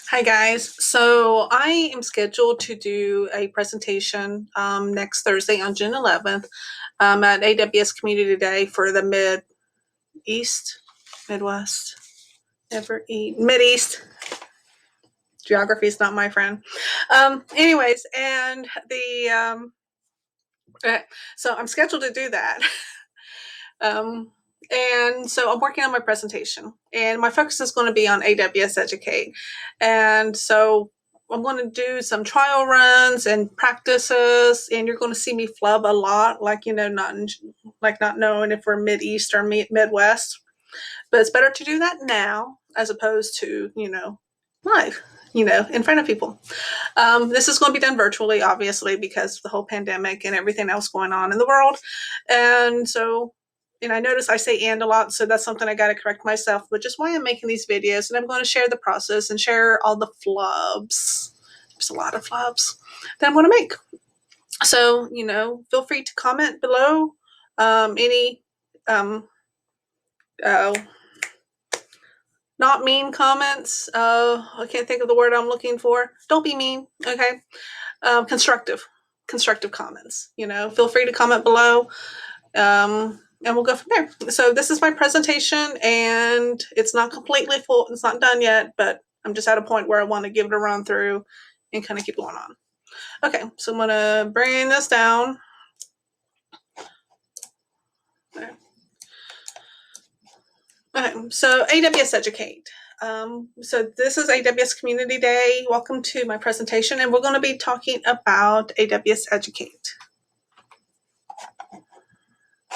Hi guys. So I am scheduled to do a presentation next Thursday on June 11th at AWS Community Day for the East, Midwest, Mid East. Geography is not my friend. Anyways, and so I'm scheduled to do that. And so I'm working on my presentation, and my focus is going to be on AWS Educate. And so I'm going to do some trial runs and practices, and you're going to see me flub a lot, like not knowing if we're Mid East or Midwest. But it's better to do that now as opposed to live, in front of people. This is going to be done virtually, obviously, because of the whole pandemic and everything else going on in the world. And so, and I notice I say "and" a lot, so that's something I got to correct myself, which is why I'm making these videos. And I'm going to share the process and share all the flubs. There's a lot of flubs that I'm going to make. So, feel free to comment below any uh, not mean comments. I can't think of the word I'm looking for. Don't be mean, okay? Constructive comments. Feel free to comment below, and we'll go from there. So this is my presentation, and it's not completely full. It's not done yet, but I'm just at a point where I want to give it a run through and kind of keep going on. Okay, so I'm gonna bring this down. Okay, so AWS Educate. So this is AWS Community Day. Welcome to my presentation, and we're going to be talking about AWS Educate.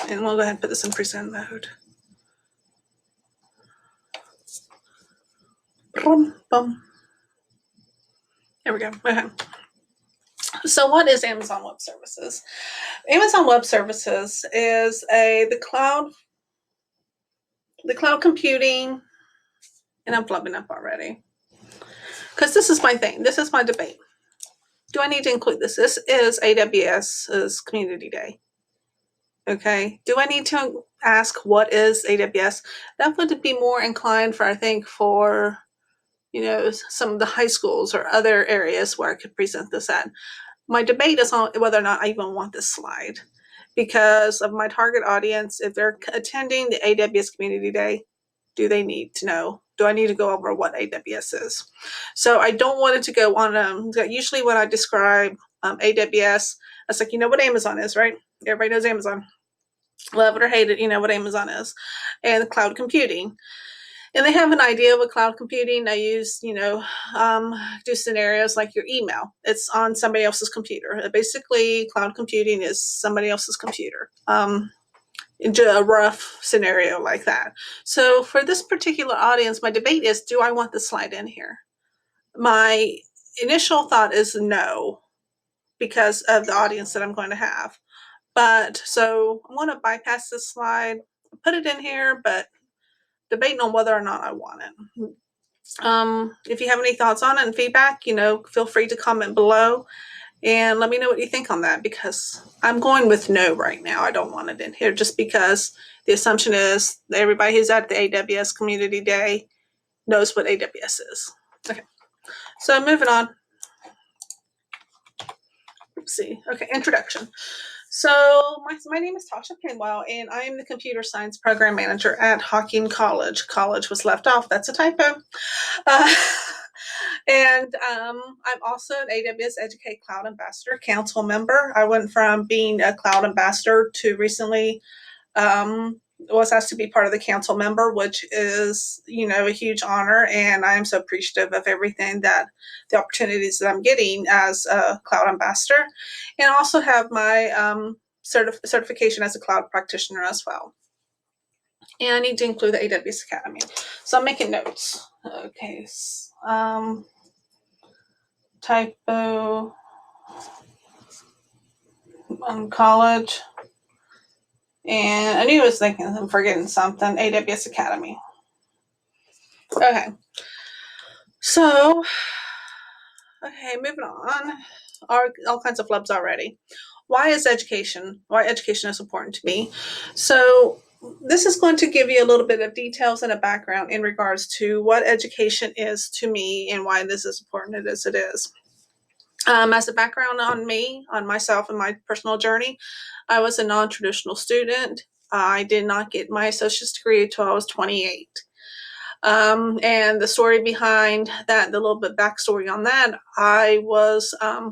And we'll go ahead and put this in present mode. There we go. Okay. So what is Amazon Web Services? Amazon Web Services is the cloud computing, and I'm flubbing up already. Because this is my thing. This is my debate. Do I need to include this? This is AWS's Community Day. Okay. Do I need to ask what is AWS? That would be more inclined for, I think, for some of the high schools or other areas where I could present this at. My debate is on whether or not I even want this slide because of my target audience. If they're attending the AWS Community Day, do they need to know? Do I need to go over what AWS is? So I don't want it to go on. Usually when I describe AWS, it's like, what Amazon is, right? Everybody knows Amazon. Love it or hate it, you know what Amazon is. And cloud computing. And they have an idea of a cloud computing. They use, do scenarios like your email. It's on somebody else's computer. Basically, cloud computing is somebody else's computer. A rough scenario like that. So for this particular audience, my debate is, do I want the slide in here? My initial thought is no, because of the audience that I'm going to have. But so I'm going to bypass this slide, put it in here, but debating on whether or not I want it. If you have any thoughts on it and feedback, feel free to comment below and let me know what you think on that, because I'm going with no right now. I don't want it in here just because the assumption is that everybody who's at the AWS Community Day knows what AWS is. Okay, so moving on. Let's see. Okay, introduction. So my name is Tasha Pinwell, and I am the Computer Science Program Manager at Hocking College. College was left off. That's a typo. And I'm also an AWS Educate Cloud Ambassador Council member. I went from being a Cloud Ambassador to recently was asked to be part of the council member, which is, a huge honor. And I'm so appreciative of everything the opportunities that I'm getting as a Cloud Ambassador. And I also have my certification as a Cloud Practitioner as well. And I need to include the AWS Academy. So I'm making notes. Okay. Typo on college. And I knew I was thinking, I'm forgetting something. AWS Academy. Okay. So, moving on. All kinds of flubs already. Why education is important to me? So, this is going to give you a little bit of details and a background in regards to what education is to me and why this is important as it is. As a background on me, on myself and my personal journey, I was a non-traditional student. I did not get my associate's degree until I was 28. And the story behind that, the little bit backstory on that, I was, I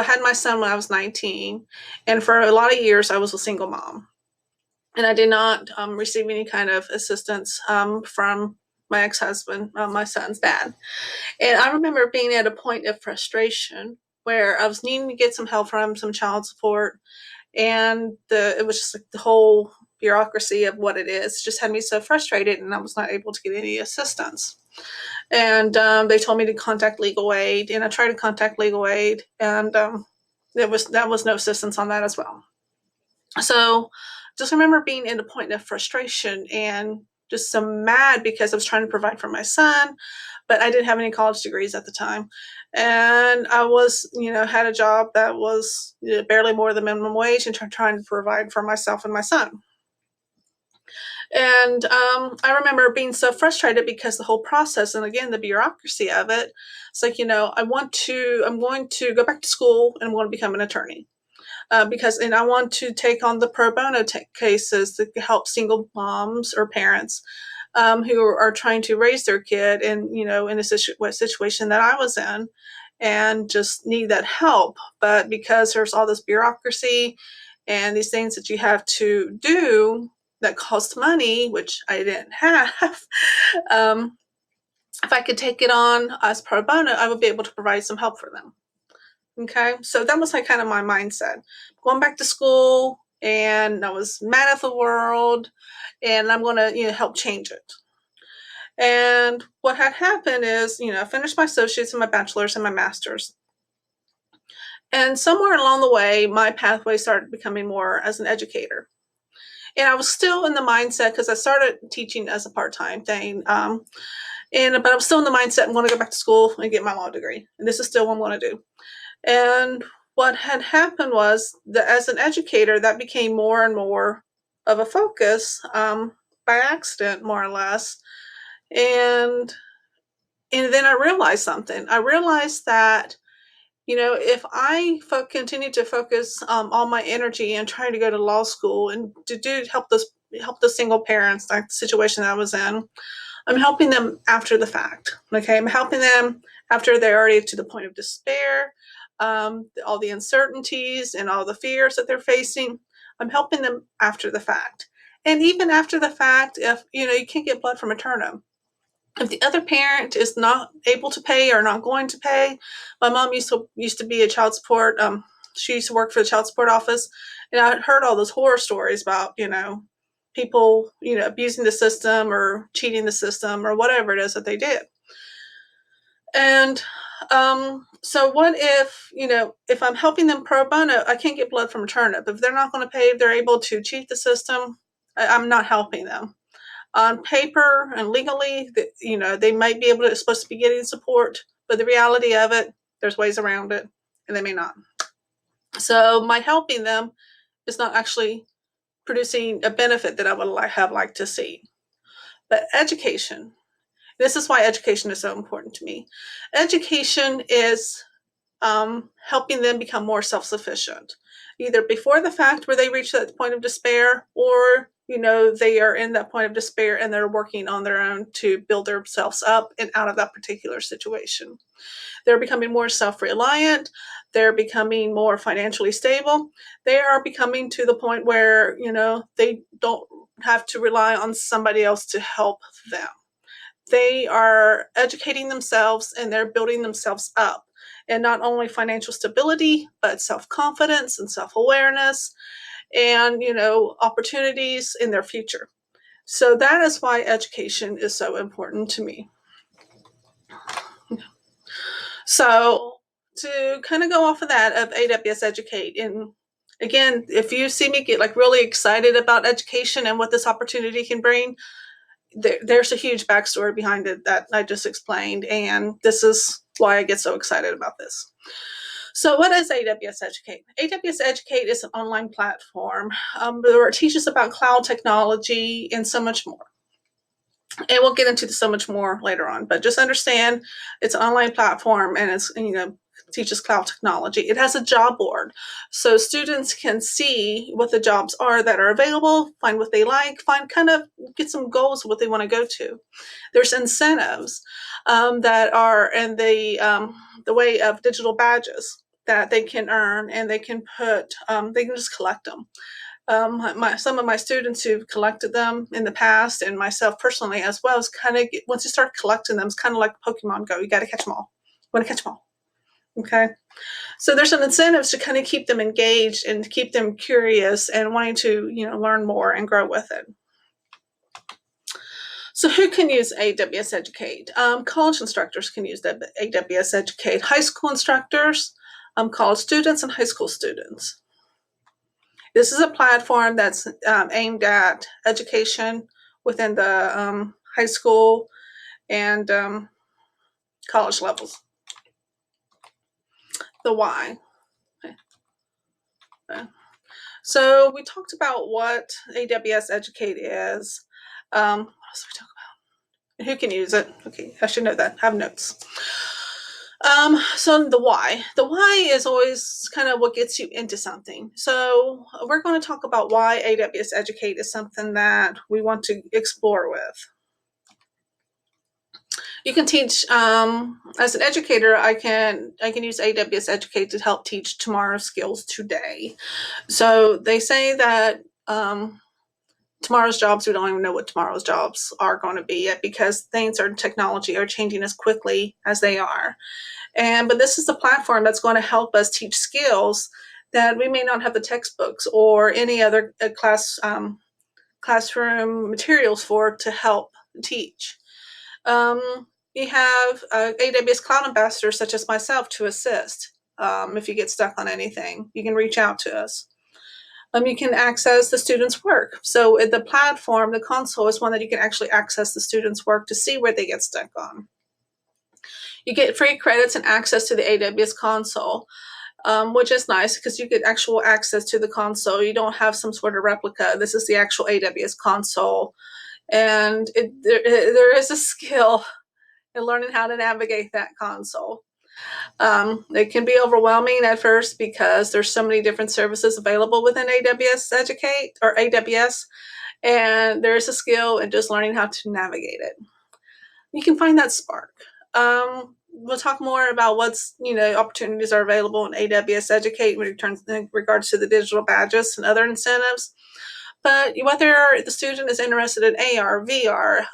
had my son when I was 19, and for a lot of years I was a single mom, and I did not receive any kind of assistance from my ex-husband, my son's dad. And I remember being at a point of frustration where I was needing to get some help from some child support, and it was just like the whole bureaucracy of what it is just had me so frustrated, and I was not able to get any assistance. And they told me to contact legal aid, and I tried to contact legal aid, and that was no assistance on that as well. So just remember being in a point of frustration and just so mad because I was trying to provide for my son, but I didn't have any college degrees at the time. And I was, had a job that was barely more than minimum wage and trying to provide for myself and my son. And I remember being so frustrated because the whole process, and again, the bureaucracy of it, it's like, I'm going to go back to school and I'm going to become an attorney. And I want to take on the pro bono cases that help single moms or parents who are trying to raise their kid, and in a situation that I was in, and just need that help. But because there's all this bureaucracy and these things that you have to do that cost money, which I didn't have, um, if I could take it on as pro bono, I would be able to provide some help for them. Okay, so that was like kind of my mindset. Going back to school, and I was mad at the world, and I'm going to help change it. And what had happened is, I finished my associates and my bachelor's and my master's. And somewhere along the way, my pathway started becoming more as an educator. And I was still in the mindset because I started teaching as a part-time thing. But I was still in the mindset I'm going to go back to school and get my law degree. And this is still what I'm going to do. And what had happened was that as an educator, that became more and more of a focus by accident, more or less. And then I realized something. I realized that if I continue to focus all my energy and trying to go to law school and to help the single parents, like the situation that I was in, I'm helping them after the fact. Okay, I'm helping them after they're already to the point of despair, all the uncertainties and all the fears that they're facing. I'm helping them after the fact, and even after the fact, if you can't get blood from a turnip. If the other parent is not able to pay or not going to pay, my mom used to be a child support. She used to work for the child support office, and I heard all those horror stories about people abusing the system or cheating the system or whatever it is that they did. And so what if I'm helping them pro bono, I can't get blood from a turnip. If they're not going to pay, if they're able to cheat the system, I'm not helping them. On paper and legally, they might be supposed to be getting support, but the reality of it, there's ways around it, and they may not. So my helping them is not actually producing a benefit that I would have liked to see. But education, this is why education is so important to me. Education is helping them become more self-sufficient, either before the fact where they reach that point of despair, or they are in that point of despair and they're working on their own to build themselves up and out of that particular situation. They're becoming more self-reliant. They're becoming more financially stable. They are becoming to the point where they don't have to rely on somebody else to help them. They are educating themselves and they're building themselves up, and not only financial stability, but self-confidence and self-awareness, and opportunities in their future. So that is why education is so important to me. So to kind of go off of that, of AWS Educate, and again, if you see me get like really excited about education and what this opportunity can bring, there's a huge backstory behind it that I just explained, and this is why I get so excited about this. So what is AWS Educate? AWS Educate is an online platform where it teaches about cloud technology and so much more. And we'll get into so much more later on, but just understand it's an online platform and it's, teaches cloud technology. It has a job board, so students can see what the jobs are that are available, find what they like, get some goals of what they want to go to. There's incentives that are in the way of digital badges that they can earn, and they can they can just collect them. Some of my students who've collected them in the past, and myself personally as well, is once you start collecting them, it's kind of like Pokemon Go. You got to catch them all. You want to catch them all. Okay. So there's some incentives to kind of keep them engaged and to keep them curious and wanting to, learn more and grow with it. So who can use AWS Educate? College instructors can use AWS Educate. High school instructors, college students, and high school students. This is a platform that's aimed at education within the high school and college levels. The why. Okay. So we talked about what AWS Educate is. What else did we talk about? Who can use it? Okay, I should know that. I have notes. So the why. The why is always kind of what gets you into something. So we're going to talk about why AWS Educate is something that we want to explore with. You can teach as an educator. I can use AWS Educate to help teach tomorrow's skills today. So they say that tomorrow's jobs, we don't even know what tomorrow's jobs are going to be yet, because things in technology are changing as quickly as they are. But this is the platform that's going to help us teach skills that we may not have the textbooks or any other classroom materials for to help teach. You have AWS Cloud ambassadors such as myself to assist. If you get stuck on anything, you can reach out to us. You can access the students' work. So the platform, the console, is one that you can actually access the students' work to see where they get stuck on. You get free credits and access to the AWS console, which is nice because you get actual access to the console. You don't have some sort of replica. This is the actual AWS console. And there is a skill in learning how to navigate that console. It can be overwhelming at first because there's so many different services available within AWS Educate or AWS, and there's a skill in just learning how to navigate it. You can find that spark. We'll talk more about what's opportunities are available in AWS Educate in regards to the digital badges and other incentives. But whether the student is interested in AR, VR,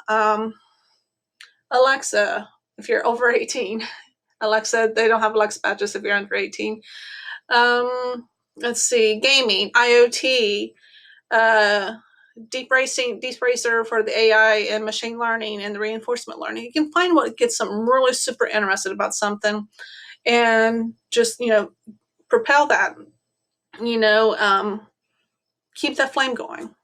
Alexa, if you're over 18, Alexa, they don't have Alexa badges if you're under 18. Let's see, gaming, IoT, Deep Racer for the AI and machine learning and the reinforcement learning. You can find what gets them really super interested about something and just, propel that, keep that flame going.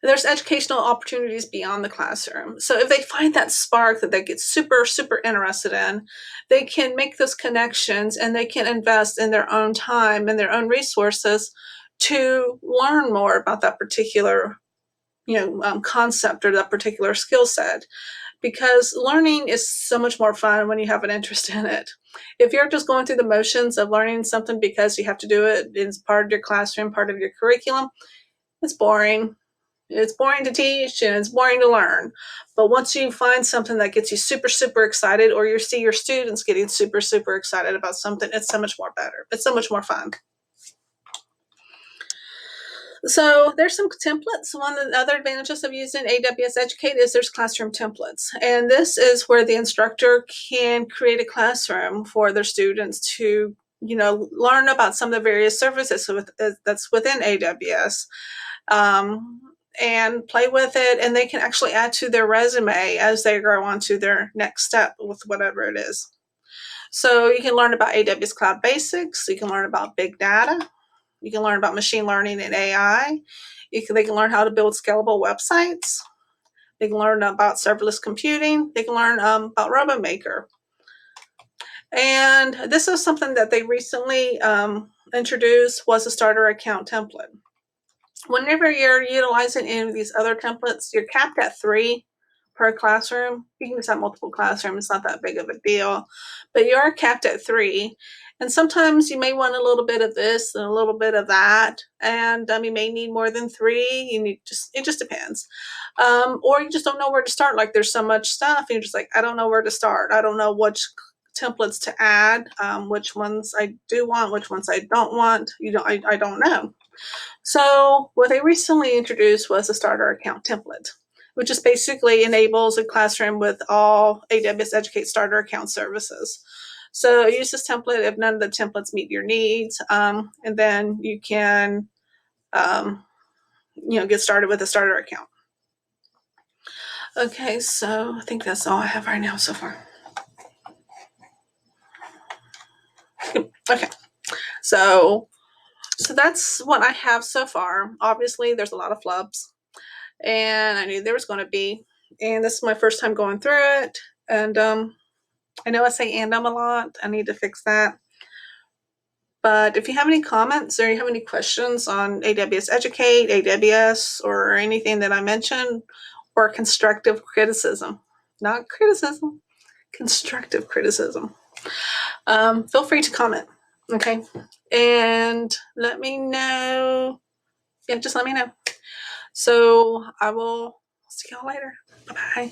There's educational opportunities beyond the classroom. So if they find that spark that they get super, super interested in, they can make those connections and they can invest in their own time and their own resources to learn more about that particular, concept or that particular skill set. Because learning is so much more fun when you have an interest in it. If you're just going through the motions of learning something because you have to do it, it's part of your classroom, part of your curriculum, it's boring. It's boring to teach and it's boring to learn. But once you find something that gets you super, super excited, or you see your students getting super, super excited about something, it's so much more better. It's so much more fun. So there's some templates. One of the other advantages of using AWS Educate is there's classroom templates. And this is where the instructor can create a classroom for their students to, learn about some of the various services that's within AWS. And play with it, and they can actually add to their resume as they grow on to their next step with whatever it is. So you can learn about AWS Cloud Basics, you can learn about big data, you can learn about machine learning and AI, they can learn how to build scalable websites, they can learn about serverless computing, they can learn about RoboMaker. And this is something that they recently introduced, was a starter account template. Whenever you're utilizing any of these other templates, you're capped at 3 per classroom. You can just have multiple classrooms, it's not that big of a deal, but you are capped at 3. And sometimes you may want a little bit of this and a little bit of that, and you may need more than 3. It just depends, or you just don't know where to start. Like there's so much stuff, and you're just like, I don't know where to start. I don't know which templates to add, which ones I do want, which ones I don't want. I don't know. So what they recently introduced was a starter account template, which just basically enables a classroom with all AWS Educate starter account services. So use this template if none of the templates meet your needs, and then you can, get started with a starter account. Okay, so I think that's all I have right now so far. Okay, so that's what I have so far. Obviously, there's a lot of flubs, and I knew there was going to be. And this is my first time going through it. And I know I say a lot. I need to fix that. But if you have any comments or you have any questions on AWS Educate, AWS, or anything that I mentioned, or constructive criticism, not criticism, constructive criticism, feel free to comment. Okay. And let me know. Yeah, just let me know. So I will see y'all later. Bye-bye.